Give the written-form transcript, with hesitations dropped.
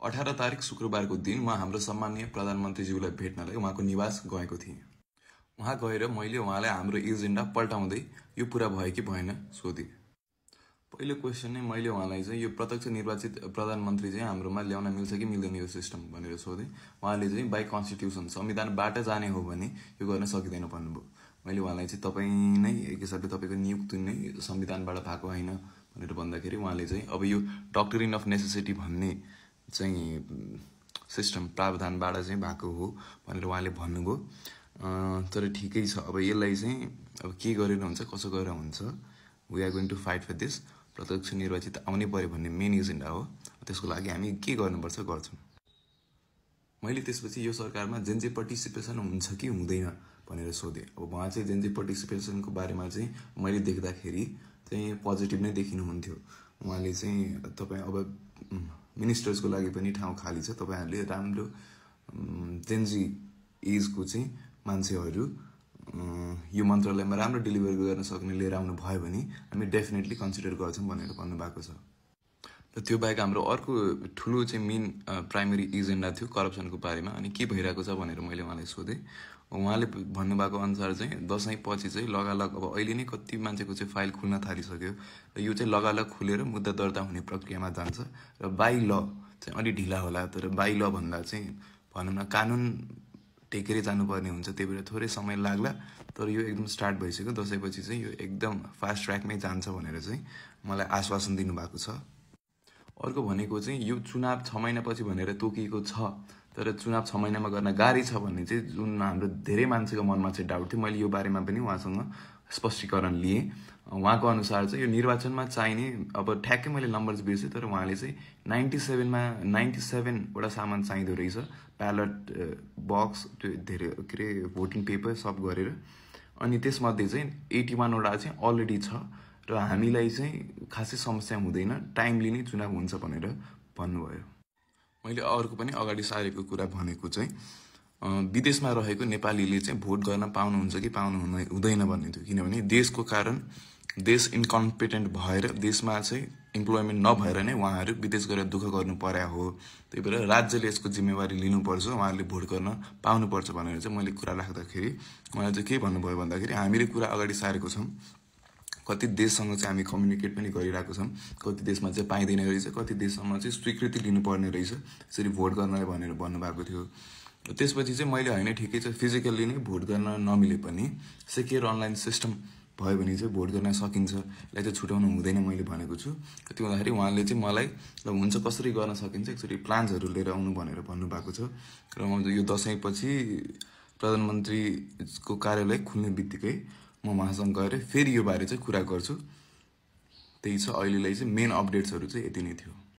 18 तारिक शुक्रबारको दिन म हाम्रो सम्माननीय प्रधानमन्त्रीज्यूलाई भेट्नलाई उहाँको निवास गएको थिएँ। उहाँ गएर मैले उहाँलाई हाम्रो एजेन्डा पल्टाउँदै यो पूरा भयो कि भएन सोधेँ। पहिलो क्वेसन नै मैले उहाँलाई चाहिँ यो प्रत्यक्ष निर्वाचित प्रधानमन्त्री चाहिँ हाम्रोमा ल्याउन मिल्छ कि मिल्दैन यो सिस्टम भनेर सोधेँ। उहाँले चाहिँ बाई कन्स्टिट्युसन संविधानबाट जाने हो भने यो गर्न सकिँदैन भन्नुभयो। मैले उहाँलाई चाहिँ तपाईँ नै एक हिसाबले तपाईँको नियुक्ति नै संविधानबाट भएको होइन भनेर भन्दाखेरि उहाँले चाहिँ अब यो डक्ट्रिन अफ नेसेसिटी भन्ने चाहिँ सिस्टम प्रावधानबाट चाहिँ भएको हो भनेर उहाँले भन्नुभयो। तर ठिकै छ, अब यसलाई चाहिँ अब के गरेर हुन्छ कसो गरेर हुन्छ, we are going to fight for this. प्रत्यक्ष निर्वाचित आउनै पर्यो भन्ने मेन एजेन्डा हो, त्यसको लागि हामी के गर्नुपर्छ गर्छौँ। मैले त्यसपछि यो सरकारमा जेन पार्टिसिपेसन हुन्छ कि हुँदैन भनेर सोधेँ। अब उहाँ चाहिँ जेन पार्टिसिपेसनको बारेमा चाहिँ मैले देख्दाखेरि चाहिँ पोजिटिभ नै देखिनुहुन्थ्यो। उहाँले चाहिँ तपाईँ अब मिनिस्टर्सको लागि पनि ठाउँ खाली छ, तपाईँहरूले राम्रो जेनजी एजको चाहिँ मान्छेहरू यो मन्त्रालयमा राम्रो डेलिभर गर्न सक्ने लिएर आउनु भयो भने हामी डेफिनेटली कन्सिडर गर्छौँ भनेर भन्नुभएको छ। र त्यो बाहेक हाम्रो अर्को ठुलो चाहिँ मेन प्राइमेरी एजेन्डा थियो करप्सनको बारेमा। अनि के भइरहेको छ भनेर मैले उहाँलाई सोधेँ। उहाँले भन्नुभएको अनुसार चाहिँ दसैँ पछि चाहिँ लगालग अब अहिले नै कति मान्छेको चाहिँ फाइल खुल्न थालिसक्यो र यो चाहिँ लगालग खुलेर मुद्दा दर्ता हुने प्रक्रियामा जान्छ र बाई ल चाहिँ अलि ढिला होला। तर बाई ल भन्दा चाहिँ भनौँ न कानुन टेकेरै जानुपर्ने हुन्छ, त्यही भएर थोरै समय लाग्ला। तर यो एकदम स्टार्ट भइसक्यो, दसैँपछि चाहिँ यो एकदम फास्ट ट्र्याकमै जान्छ भनेर चाहिँ मलाई आश्वासन दिनुभएको छ। अर्को भनेको चाहिँ यो चुनाव 6 महिनापछि भनेर तोकिएको छ, तर चुनाव 6 महिनामा गर्न गाह्रै छ भन्ने चाहिँ जुन हाम्रो धेरै मान्छेको मनमा चाहिँ डाउट थियो। मैले यो बारेमा पनि उहाँसँग स्पष्टीकरण लिएँ। उहाँको अनुसार चाहिँ यो निर्वाचनमा चाहिने, अब ठ्याक्कै मैले नम्बर्स बिर्सेँ, तर उहाँले चाहिँ 97वटा सामान चाहिँदो रहेछ, ब्यालट बक्स, त्यो धेरै के अरे भोटिङ पेपर सब गरेर। अनि त्यसमध्ये चाहिँ 81वटा चाहिँ अलरेडी छ र हामीलाई चाहिँ खासै समस्या हुँदैन, टाइमली नै चुनाव हुन्छ भनेर भन्नुभयो। मैले अर्को पनि अगाडि सारेको कुरा भनेको चाहिँ विदेशमा रहेको नेपालीले चाहिँ भोट गर्न पाउनुहुन्छ कि पाउनु हुँदैन भन्ने थियो। किनभने देशको कारण देश इन्कम्पिटेन्ट भएर देशमा चाहिँ इम्प्लोइमेन्ट नभएर नै उहाँहरू विदेश गएर दुःख गर्नु पर्या हो। त्यही भएर राज्यले यसको जिम्मेवारी लिनुपर्छ, उहाँहरूले भोट गर्न पाउनुपर्छ भनेर चाहिँ मैले कुरा राख्दाखेरि उहाँले चाहिँ के भन्नुभयो भन्दाखेरि हामीले कुरा अगाडि सारेको छौँ, कति देशसँग चाहिँ हामी कम्युनिकेट पनि गरिरहेको छौँ, कति देशमा चाहिँ पाइँदैन रहेछ, कति देशसम्म चाहिँ स्वीकृति लिनुपर्ने रहेछ यसरी भोट गर्नलाई भनेर भन्नुभएको थियो। त्यसपछि चाहिँ मैले होइन ठिकै छ, फिजिकल्ली नै भोट गर्न नमिले पनि सेक्युर अनलाइन सिस्टम भयो भने चाहिँ भोट गर्न सकिन्छ, यसलाई चाहिँ छुटाउनु हुँदैन मैले भनेको छु। त्यो हुँदाखेरि उहाँले चाहिँ मलाई ल हुन्छ कसरी गर्न सकिन्छ एकचोटि प्लान्सहरू लिएर आउनु भनेर भन्नुभएको छ। र यो दसैँपछि प्रधानमन्त्रीको कार्यालय खुल्ने बित्तिकै म उहाँसँग गएर फेरि यो बारे चाहिँ कुरा गर्छु। त्यही छ, अहिलेलाई चाहिँ मेन अपडेट्सहरू चाहिँ यति नै थियो।